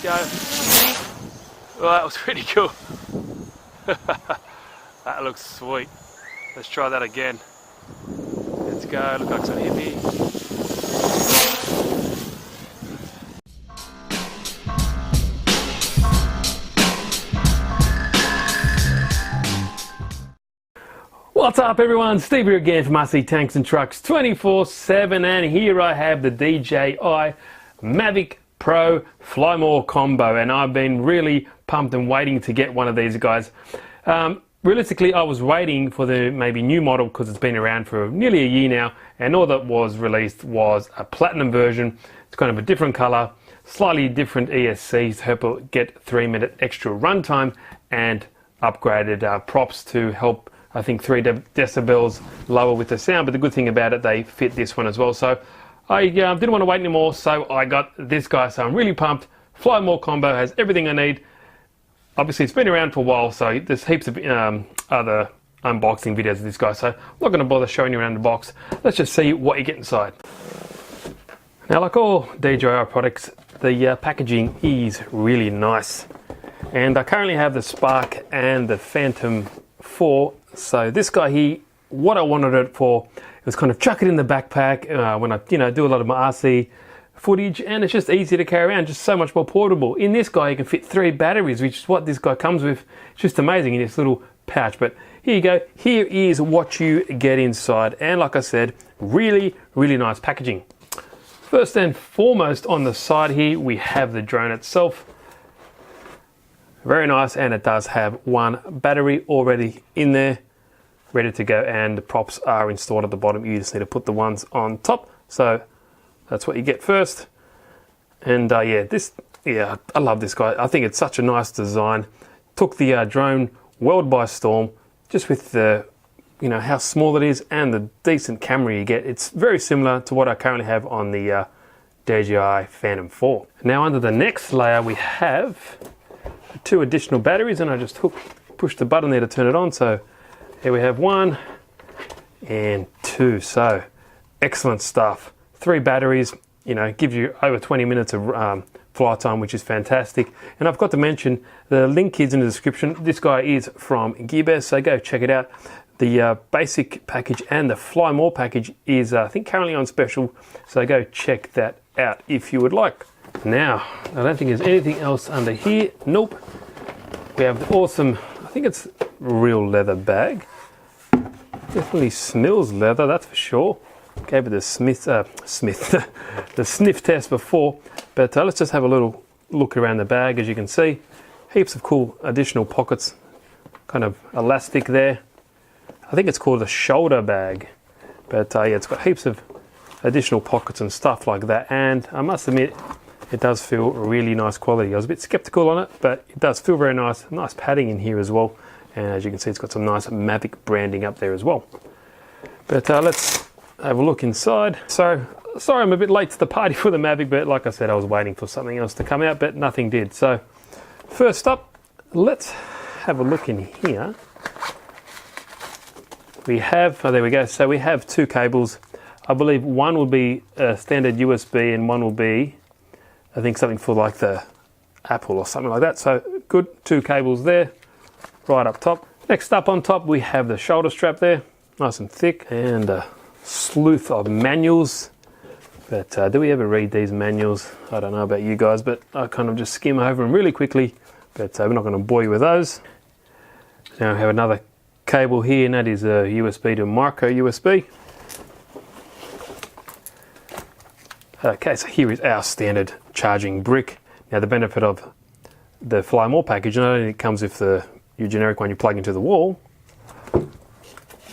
go. Well, that was pretty cool. That looks sweet. Let's try that again. Let's go. Look like some hippie. What's up everyone, Steve here again from RC Tanks and Trucks 24/7, and here I have the DJI Mavic Pro Fly More combo, and I've been really pumped and waiting to get one of these guys. Realistically, I was waiting for the maybe new model because it's been around for nearly a year now, and all that was released was a platinum version. It's kind of a different color, slightly different ESC to help get 3-minute extra runtime, and upgraded props to help, I think, 3 decibels lower with the sound. But the good thing about it, they fit this one as well. So I didn't want to wait anymore, so I got this guy. So I'm really pumped. Fly More combo has everything I need. Obviously, it's been around for a while, so there's heaps of other unboxing videos of this guy. So I'm not going to bother showing you around the box. Let's just see what you get inside. Now, like all DJI products, the packaging is really nice. And I currently have the Spark and the Phantom 4. So this guy here, what I wanted it for, it was kind of chuck it in the backpack when I do a lot of my RC footage, and it's just easy to carry around, just so much more portable. In this guy you can fit 3 batteries, which is what this guy comes with. It's just amazing in this little pouch. But here you go, here is what you get inside, and like I said, really nice packaging. First and foremost, on the side here we have the drone itself. Very nice, and it does have 1 battery already in there, ready to go, and the props are installed at the bottom. You just need to put the ones on top. So that's what you get first. And yeah, I love this guy. I think it's such a nice design. Took the drone world by storm, just with the, how small it is and the decent camera you get. It's very similar to what I currently have on the DJI Phantom 4. Now under the next layer we have 2 additional batteries, and I just push the button there to turn it on. So here we have 1 and 2. So excellent stuff. 3 batteries, gives you over 20 minutes of flight time, which is fantastic. And I've got to mention, the link is in the description. This guy is from Gearbest, so go check it out. The basic package and the Fly More package is, I think, currently on special, so go check that out if you would like. Now, I don't think there's anything else under here. Nope. We have the awesome, I think it's real leather bag. Definitely smells leather, that's for sure. Gave it the the sniff test before, but let's just have a little look around the bag. As you can see, heaps of cool additional pockets, kind of elastic there. I think it's called a shoulder bag, but yeah, it's got heaps of additional pockets and stuff like that. And I must admit, it does feel really nice quality. I was a bit skeptical on it, but it does feel very nice. Nice padding in here as well. And as you can see, it's got some nice Mavic branding up there as well. But let's have a look inside. So, sorry I'm a bit late to the party for the Mavic, but like I said, I was waiting for something else to come out, but nothing did. So, first up, let's have a look in here. We have, oh there we go, so we have 2 cables. I believe one will be a standard USB and one will be, I think, something for like the Apple or something like that. So, good, 2 cables there, right up top. Next up on top, we have the shoulder strap there, nice and thick, and a sleuth of manuals. But do we ever read these manuals? I don't know about you guys, but I kind of just skim over them really quickly. But we're not going to bore you with those. Now we have another cable here, and that is a USB to micro USB. Okay, so here is our standard charging brick. Now the benefit of the Fly More package, not only it comes with your generic one you plug into the wall,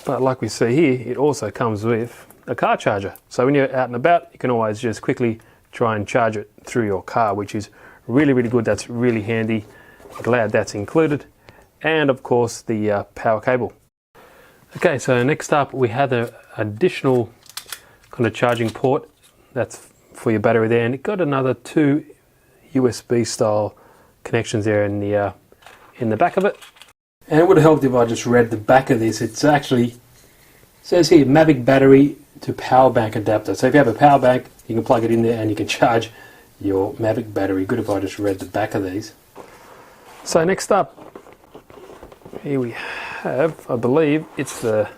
but like we see here, it also comes with a car charger. So when you're out and about, you can always just quickly try and charge it through your car, which is really good. That's really handy. Glad that's included. And of course the power cable. Okay, so next up we have an additional kind of charging port. That's for your battery there, and it got another 2 USB style connections there in the back of it. And it would have helped if I just read the back of this. It's actually says here Mavic battery to power bank adapter. So if you have a power bank, you can plug it in there and you can charge your Mavic battery. Good if I just read the back of these. So next up, here we have, I believe it's the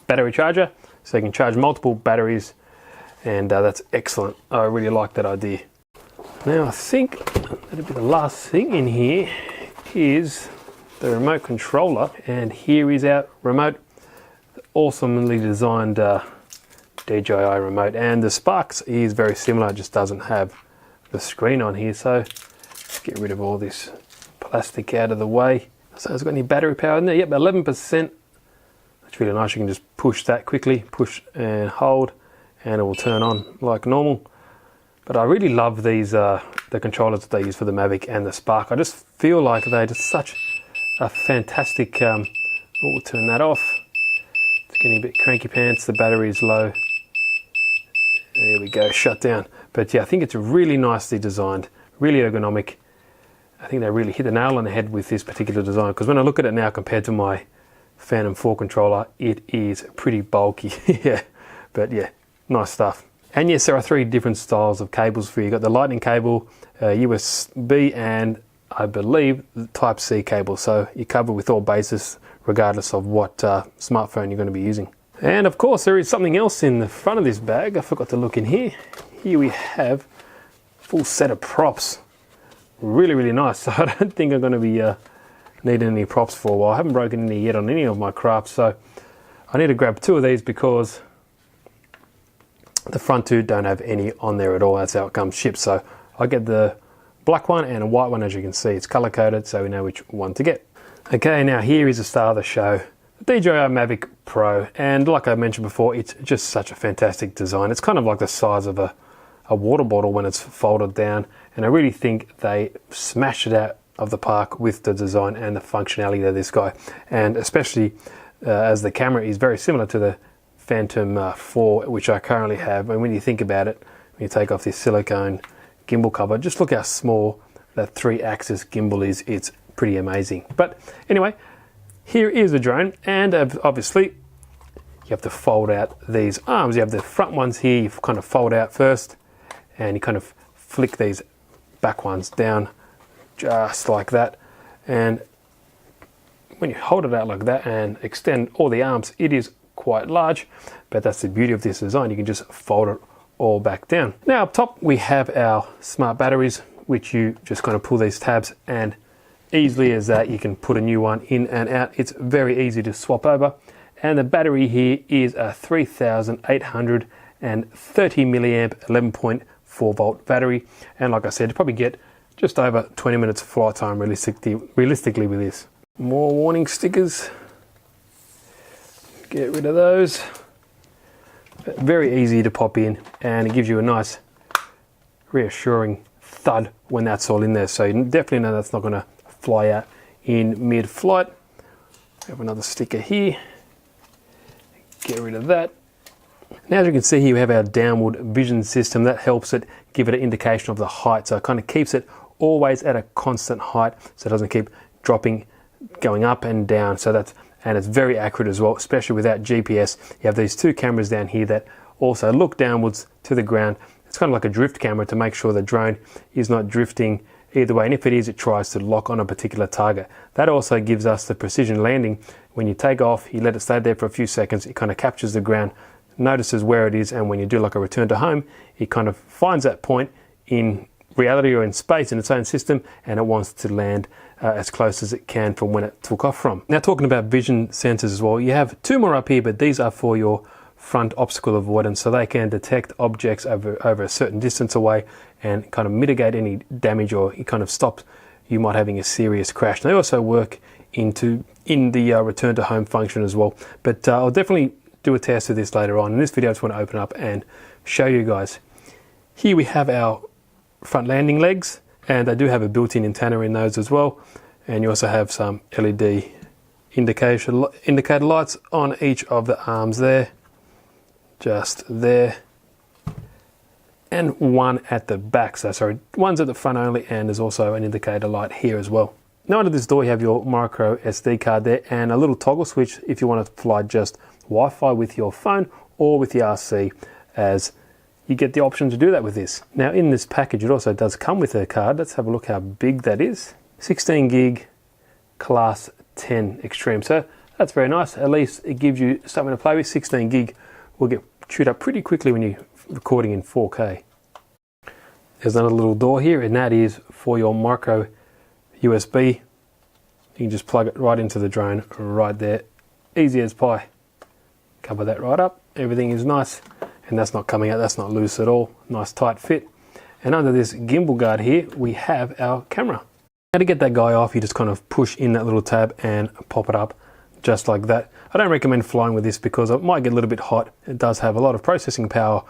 battery charger, so you can charge multiple batteries, and that's excellent. I really like that idea. Now I think that'll be the last thing in here is the remote controller, and here is our remote, awesomely designed DJI remote, and the Sparks is very similar, it just doesn't have the screen on here. So let's get rid of all this plastic out of the way. So it's got any battery power in there? Yep, 11%. That's really nice. You can just push that quickly, push and hold, and it will turn on like normal. But I really love these the controllers that they use for the Mavic and the Spark. I just feel like they're just such a fantastic. We'll turn that off. It's getting a bit cranky pants. The battery is low. There we go, shut down. But yeah, I think it's really nicely designed, really ergonomic. I think they really hit the nail on the head with this particular design, because when I look at it now compared to my Phantom 4 controller, it is pretty bulky. Yeah, but yeah, nice stuff. And yes, there are 3 different styles of cables for you. You've got the lightning cable, USB, and I believe the Type-C cable. So you're covered with all bases, regardless of what smartphone you're going to be using. And of course, there is something else in the front of this bag. I forgot to look in here. Here we have a full set of props. Really, really nice. So I don't think I'm going to be needing any props for a while. I haven't broken any yet on any of my crafts, so I need to grab 2 of these because the front 2 don't have any on there at all. That's how it comes shipped. So I get the black one and a white one. As you can see, it's color coded, so we know which one to get. Okay, now here is the star of the show, the DJI Mavic Pro. And like I mentioned before, it's just such a fantastic design. It's kind of like the size of a water bottle when it's folded down, and I really think they smashed it out of the park with the design and the functionality of this guy, and especially as the camera is very similar to the Phantom 4, which I currently have. And when you think about it, when you take off this silicone gimbal cover, just look how small that 3-axis gimbal is. It's pretty amazing. But anyway, here is the drone, and obviously you have to fold out these arms. You have the front ones here, you kind of fold out first, and you kind of flick these back ones down just like that. And when you hold it out like that and extend all the arms, it is quite large, but that's the beauty of this design. You can just fold it all back down. Now up top we have our smart batteries, which you just kind of pull these tabs, and easily as that you can put a new one in and out. It's very easy to swap over. And the battery here is a 3830 milliamp 11.4 volt battery, and like I said, you probably get just over 20 minutes of flight time realistically with this. More warning stickers, get rid of those. Very easy to pop in, and it gives you a nice reassuring thud when that's all in there, so you definitely know that's not going to fly out in mid-flight. We have another sticker here, get rid of that. Now as you can see here, we have our downward vision system. That helps it give it an indication of the height, so it kind of keeps it always at a constant height, so it doesn't keep dropping, going up and down. So that's, and it's very accurate as well, especially without GPS. You have these 2 cameras down here that also look downwards to the ground. It's kind of like a drift camera to make sure the drone is not drifting either way, and if it is, it tries to lock on a particular target. That also gives us the precision landing. When you take off, you let it stay there for a few seconds, it kind of captures the ground, notices where it is, and when you do like a return to home, it kind of finds that point in reality or in space in its own system, and it wants to land as close as it can from when it took off from. Now talking about vision sensors as well, you have 2 more up here, but these are for your front obstacle avoidance, so they can detect objects over a certain distance away and kind of mitigate any damage, or it kind of stops you might having a serious crash. They also work in the return to home function as well, but I'll definitely do a test of this later on. In this video I just want to open up and show you guys. Here we have our front landing legs, and they do have a built-in antenna in those as well, and you also have some LED indicator lights on each of the arms there, just there, and one at the back. So sorry, one's at the front only, and there's also an indicator light here as well. Now under this door you have your micro SD card there, and a little toggle switch if you want to fly just Wi-Fi with your phone or with the RC as you get the option to do that with this. Now in this package it also does come with a card. Let's have a look how big that is. 16 gig class 10 extreme. So that's very nice. At least it gives you something to play with. 16 gig will get chewed up pretty quickly when you're recording in 4K. There's another little door here, and that is for your micro USB. You can just plug it right into the drone right there. Easy as pie. Cover that right up. Everything is nice, and that's not coming out. That's not loose at all. Nice tight fit. And under this gimbal guard here, we have our camera. Now to get that guy off, you just kind of push in that little tab and pop it up just like that. I don't recommend flying with this because it might get a little bit hot. It does have a lot of processing power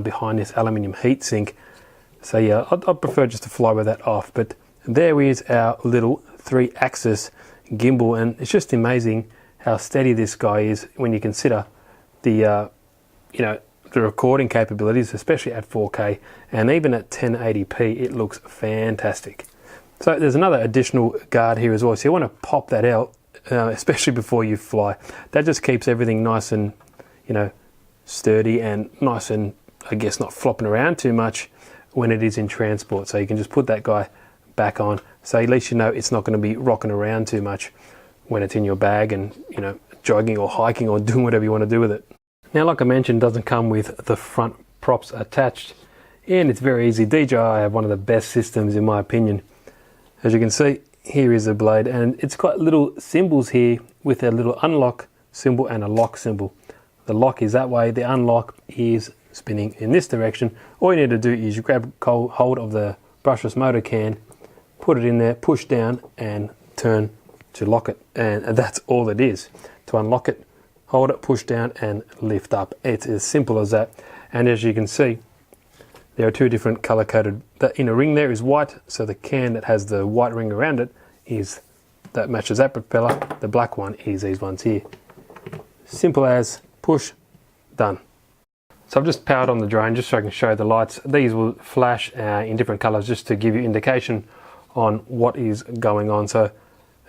behind this aluminium heatsink. So yeah, I'd prefer just to fly with that off. But there is our little 3-axis gimbal, and it's just amazing how steady this guy is when you consider the the recording capabilities, especially at 4K, and even at 1080p it looks fantastic. So there's another additional guard here as well, so you want to pop that out, especially before you fly. That just keeps everything nice and sturdy and nice, and I guess not flopping around too much when it is in transport. So you can just put that guy back on, so at least you know it's not going to be rocking around too much when it's in your bag and jogging or hiking or doing whatever you want to do with it. Now, like I mentioned, it doesn't come with the front props attached, and it's very easy. DJI have one of the best systems in my opinion. As you can see, here is the blade, and it's got little symbols here with a little unlock symbol and a lock symbol. The lock is that way, the unlock is spinning in this direction. All you need to do is you grab hold of the brushless motor can, put it in there, push down and turn to lock it, and that's all it is. To unlock it, hold it, push down and lift up. It's as simple as that. And as you can see, there are two different color coded. The inner ring there is white, so the can that has the white ring around it that matches that propeller. The black one is these ones here. Simple as push, done. So I've just powered on the drone just so I can show the lights. These will flash in different colors just to give you indication on what is going on. So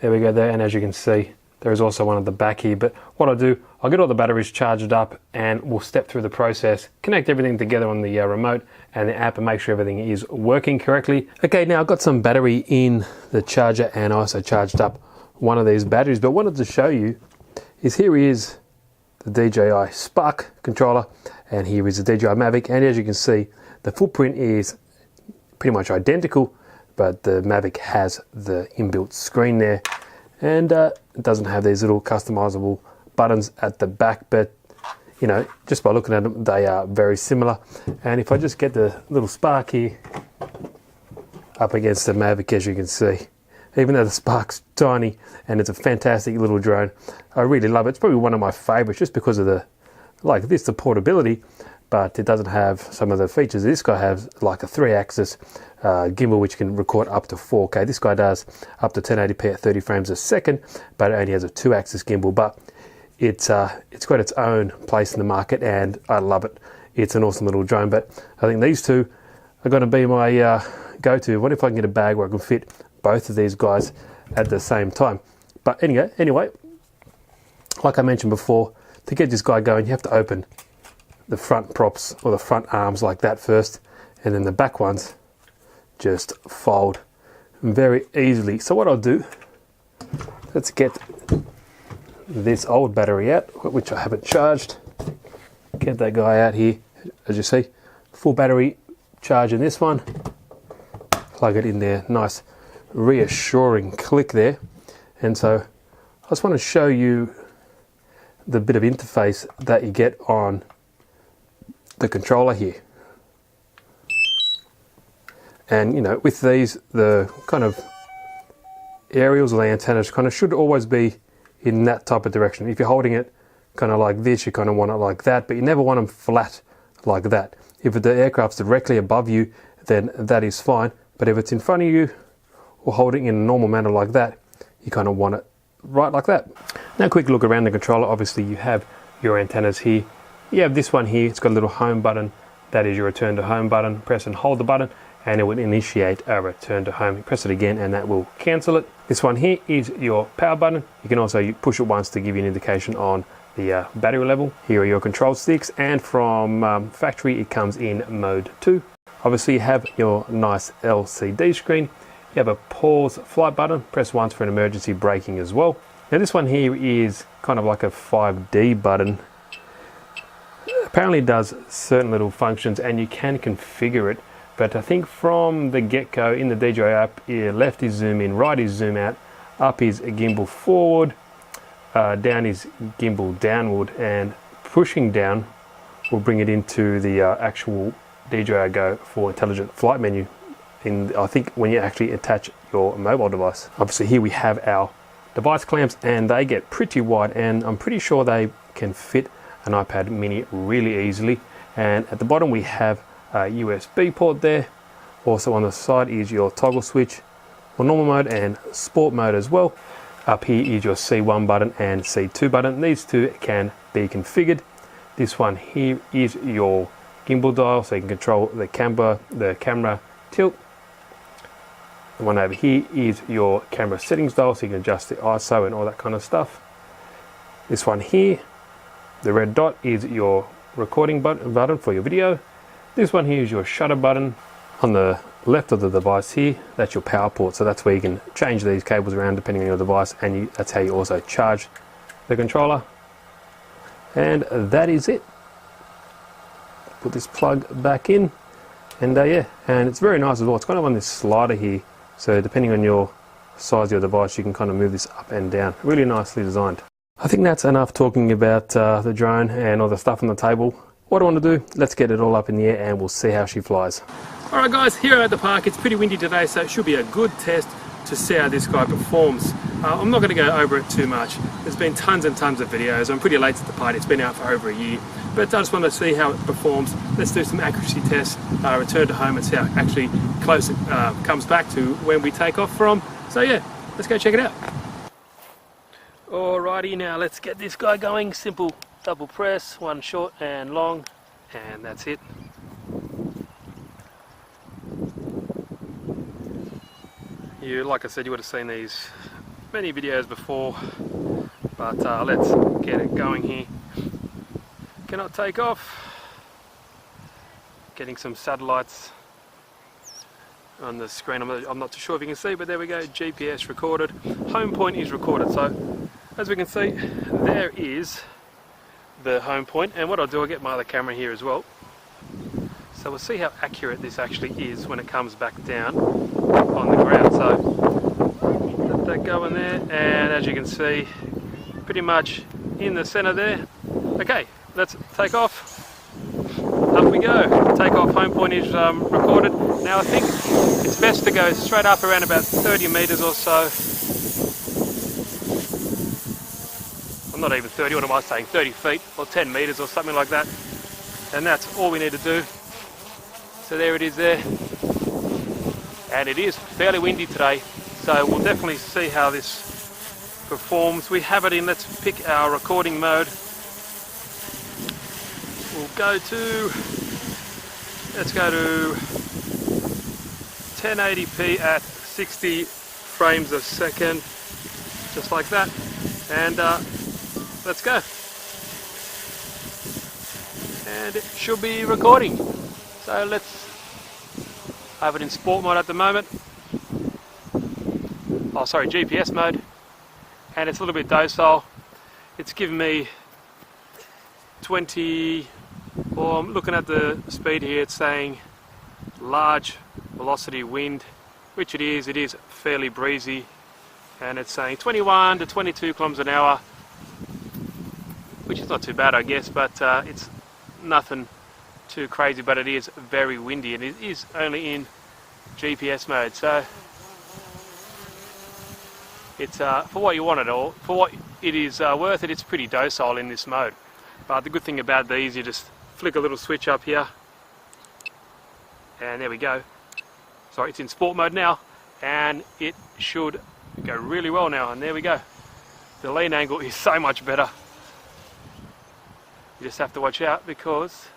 there we go there, and as you can see, there is also one at the back here. But what I'll do, I'll get all the batteries charged up and we'll step through the process, connect everything together on the remote and the app and make sure everything is working correctly. Okay, now I've got some battery in the charger and I also charged up one of these batteries. But what I wanted to show you is here is the DJI Spark controller and here is the DJI Mavic. And as you can see, the footprint is pretty much identical, but the Mavic has the inbuilt screen there. And it doesn't have these little customizable buttons at the back, but just by looking at them, they are very similar. And if I just get the little Spark here up against the Mavic, as you can see, even though the Spark's tiny and it's a fantastic little drone, I really love it. It's probably one of my favorites just because of the portability, but it doesn't have some of the features this guy has, like a 3-axis gimbal which can record up to 4K. This guy does up to 1080p at 30 frames a second, but it only has a 2-axis gimbal. But it's got its own place in the market and I love it. It's an awesome little drone, but I think these two are going to be my go-to. What if I can get a bag where I can fit both of these guys at the same time? But anyway, like I mentioned before, to get this guy going, you have to open the front props or the front arms like that first, and then the back ones just fold very easily. So what I'll do, let's get this old battery out, which I haven't charged. Get that guy out here. As you see, full battery charge in this one. Plug it in there. Nice reassuring click there. And so I just want to show you the bit of interface that you get on the controller here. And with these, the kind of aerials or the antennas kind of should always be in that type of direction. If you're holding it kind of like this, you kind of want it like that, but you never want them flat like that. If the aircraft's directly above you, then that is fine. But if it's in front of you or holding in a normal manner like that, you kind of want it right like that. Now a quick look around the controller. Obviously you have your antennas here. You have this one here, it's got a little home button. That is your return to home button. Press and hold the button and it will initiate a return to home. Press it again and that will cancel it. This one here is your power button. You can also push it once to give you an indication on the battery level. Here are your control sticks, and from factory it comes in mode 2. Obviously you have your nice LCD screen. You have a pause flight button, press once for an emergency braking as well. Now this one here is kind of like a 5D button. Apparently it does certain little functions and you can configure it, but I think from the get-go in the DJI app, left is zoom in, right is zoom out, up is gimbal forward, down is gimbal downward, and pushing down will bring it into the actual DJI Go for intelligent flight menu. I think when you actually attach your mobile device. Obviously here we have our device clamps, and they get pretty wide, and I'm pretty sure they can fit an iPad mini really easily. And at the bottom we have a USB port there. Also on the side is your toggle switch for normal mode and sport mode as well. Up here is your C1 button and C2 button. These two can be configured. This one here is your gimbal dial, so you can control the camera tilt. The one over here is your camera settings dial, so you can adjust the ISO and all that kind of stuff. This one here, the red dot, is your recording button for your video. This one here is your shutter button. On the left of the device here, that's your power port, so that's where you can change these cables around depending on your device, and that's how you also charge the controller. And that is it. Put this plug back in, and yeah, and it's very nice as well. It's kind of on this slider here, so depending on your size of your device, you can kind of move this up and down. Really nicely designed. I think that's enough talking about the drone and all the stuff on the table. What I want to do, let's get it all up in the air and we'll see how she flies. Alright guys, here at the park, it's pretty windy today, so it should be a good test to see how this guy performs. I'm not going to go over it too much. There's been tons and tons of videos. I'm pretty late to the party. It's been out for over a year, but I just want to see how it performs. Let's do some accuracy tests, return to home and see how actually close it comes back to when we take off from. So yeah, let's go check it out. Alrighty, now let's get this guy going. Simple double press, one short and long, and that's it. Like I said, you would have seen these many videos before, but let's get it going here. Cannot take off. Getting some satellites on the screen. I'm not too sure if you can see, but there we go. GPS recorded. Home point is recorded. So as we can see, there is the home point. And what I'll do, I'll get my other camera here as well. So we'll see how accurate this actually is when it comes back down on the ground. So let that go in there, and as you can see, pretty much in the center there. Okay, let's take off. Up we go. Takeoff home point is recorded. Now I think it's best to go straight up around about 30 meters or so. I'm not even 30, what am I saying? 30 feet or 10 meters or something like that. And that's all we need to do. So there it is there. And it is fairly windy today, so we'll definitely see how this performs. We have it in, let's pick our recording mode. Let's go to 1080p at 60 frames a second, just like that, and let's go. And it should be recording. So let's have it in sport mode at the moment. Oh, sorry, GPS mode. And it's a little bit docile. It's given me 20, well, I'm looking at the speed here, it's saying large velocity wind, which it is fairly breezy, and it's saying 21 to 22 kilometers an hour, which is not too bad I guess, but it's nothing too crazy, but it is very windy, and it is only in GPS mode, so it's for what you want it all, for what it is worth it, it's pretty docile in this mode. But the good thing about these, you just flick a little switch up here, and there we go. Sorry, it's in sport mode now, and it should go really well now, and there we go. The lean angle is so much better. You just have to watch out because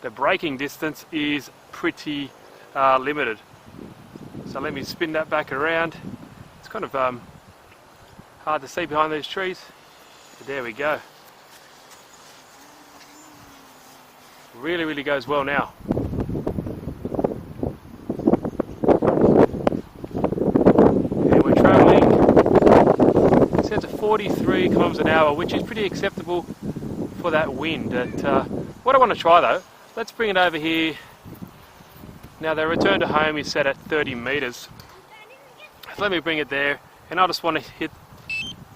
the braking distance is pretty limited. So let me spin that back around. It's kind of hard to see behind these trees. There we go. Really, really goes well now. And we're travelling, it says at 43 kilometers an hour, which is pretty acceptable for that wind. What I want to try though, let's bring it over here. Now the return to home is set at 30 meters. So let me bring it there, and I just want to hit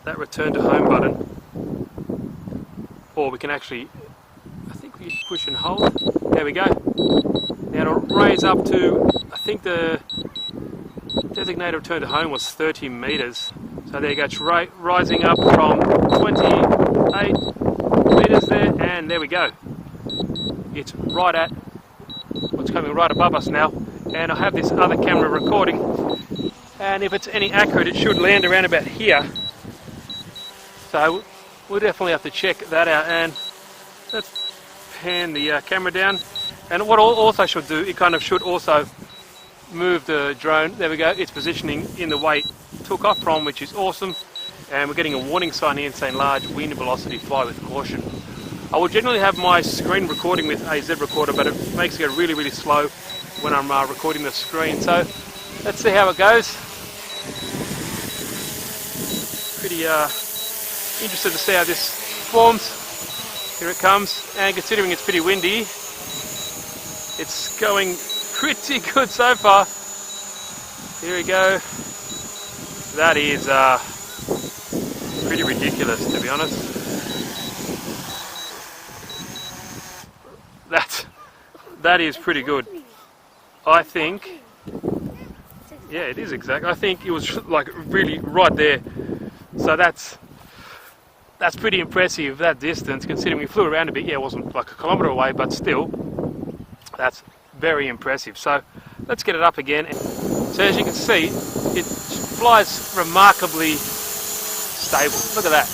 that return to home button. Or we can actually, I think we push and hold. There we go. Now it'll raise up to, I think the designated return to home was 30 meters. So there you go, it's rising up from 28 meters there, and there we go. It's right at what's coming right above us now. And I have this other camera recording, and if it's any accurate, it should land around about here. So we'll definitely have to check that out. And let's pan the camera down. And what it also should do, it kind of should also move the drone. There we go, it's positioning in the way it took off from, which is awesome. And we're getting a warning sign here saying large wind velocity, fly with caution. I will generally have my screen recording with a Z recorder, but it makes it go really, really slow when I'm recording the screen. So let's see how it goes. Pretty interested to see how this forms. Here it comes, and considering it's pretty windy, it's going pretty good so far. Here we go. That is pretty ridiculous, to be honest. That is pretty good. I think, yeah, it is exact. I think it was like really right there. So that's pretty impressive, that distance, considering we flew around a bit. Yeah, it wasn't like a kilometre away, but still, that's very impressive. So let's get it up again. So as you can see, it flies remarkably stable. Look at that.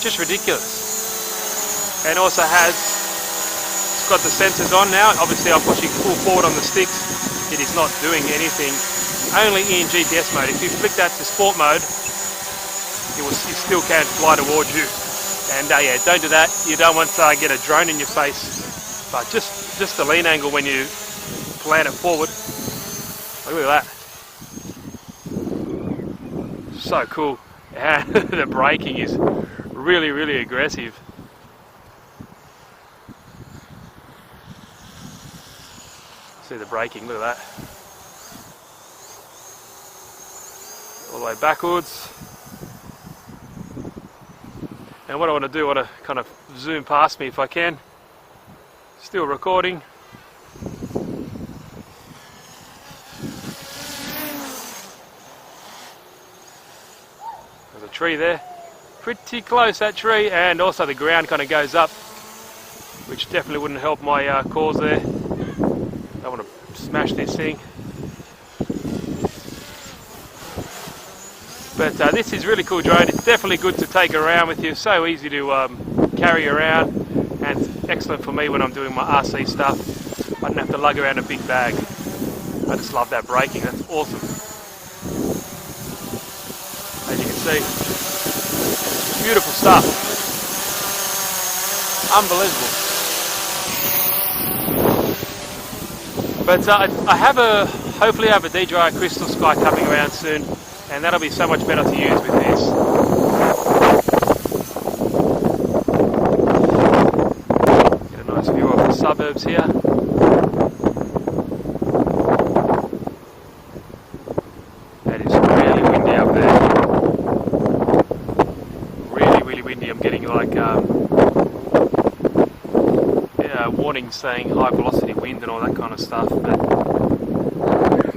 Just ridiculous. And also it's got the sensors on now. Obviously I'm pushing full forward on the sticks. It is not doing anything. Only in GPS mode. If you flick that to sport mode, it still can fly towards you. And yeah, don't do that. You don't want to get a drone in your face. But just the lean angle when you plan it forward. Look at that. So cool. And the braking is really, really aggressive. See the braking, look at that. All the way backwards. And what I want to do, I want to kind of zoom past me if I can. Still recording. There's a tree there. Pretty close, that tree, and also the ground kind of goes up, which definitely wouldn't help my cause there. I want to smash this thing. But this is really cool drone. It's definitely good to take around with you. So easy to carry around, and it's excellent for me when I'm doing my RC stuff. I don't have to lug around a big bag. I just love that braking. That's awesome. As you can see, beautiful stuff. Unbelievable. But I hopefully have a DJI Crystal Sky coming around soon, and that'll be so much better to use with this. Get a nice view of the suburbs here. That is really windy up there. Really, really windy. I'm getting like warnings saying high velocity wind and all that kind of stuff. But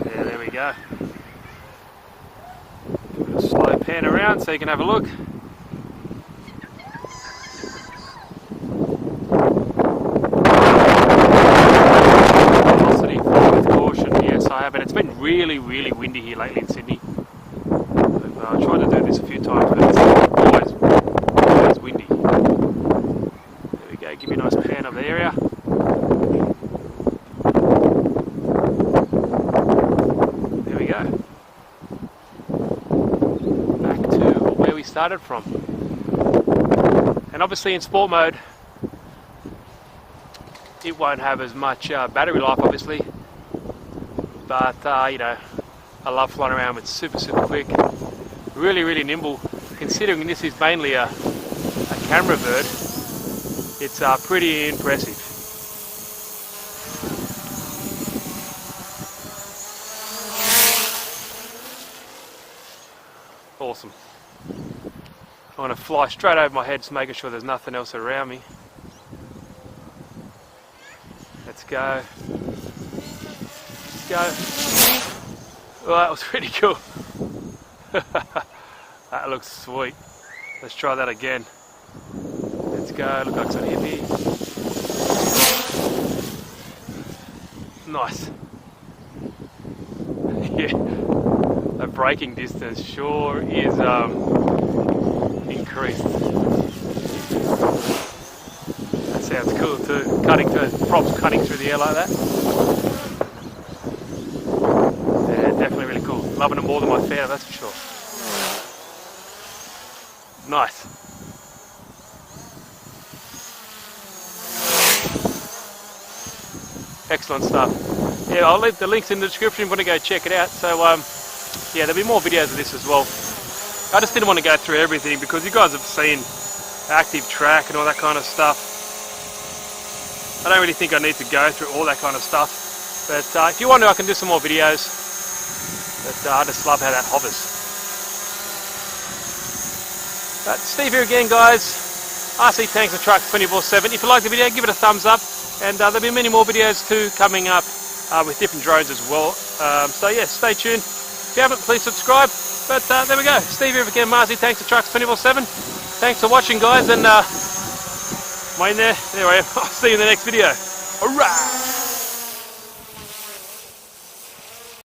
yeah, there we go. Slow pan around so you can have a look. Velocity, with caution, yes I have, and it's been really, really windy here lately in Sydney. I've tried to do this a few times, but it's always windy. There we go, give you a nice pan of the area. There we go. Started from. And obviously in sport mode, it won't have as much battery life, obviously. But you know, I love flying around. It's super quick, really nimble. Considering this is mainly a camera bird, it's pretty impressive. Awesome. I want to fly straight over my head, just making sure there's nothing else around me. Let's go. Let's go. Well, that was pretty cool. That looks sweet. Let's try that again. Let's go. Look like it's on me. Nice. Yeah. The braking distance sure is increased. That sounds cool too. Props cutting through the air like that. Yeah, definitely really cool. Loving it more than my Phantom, that's for sure. Nice. Excellent stuff. Yeah, I'll leave the links in the description if you want to go check it out. So yeah, there'll be more videos of this as well. I just didn't want to go through everything because you guys have seen active track and all that kind of stuff. I don't really think I need to go through all that kind of stuff. But if you want to, I can do some more videos. But I just love how that hovers. But Steve here again, guys. RC Tanks and Trucks 24/7. If you like the video, give it a thumbs up. And there'll be many more videos too coming up with different drones as well. So yeah, stay tuned. If you haven't, please subscribe. But there we go. Steve here again, RC Tanks and Trucks 24/7. Thanks for watching, guys. And am I in there? There I am. I'll see you in the next video. Alright.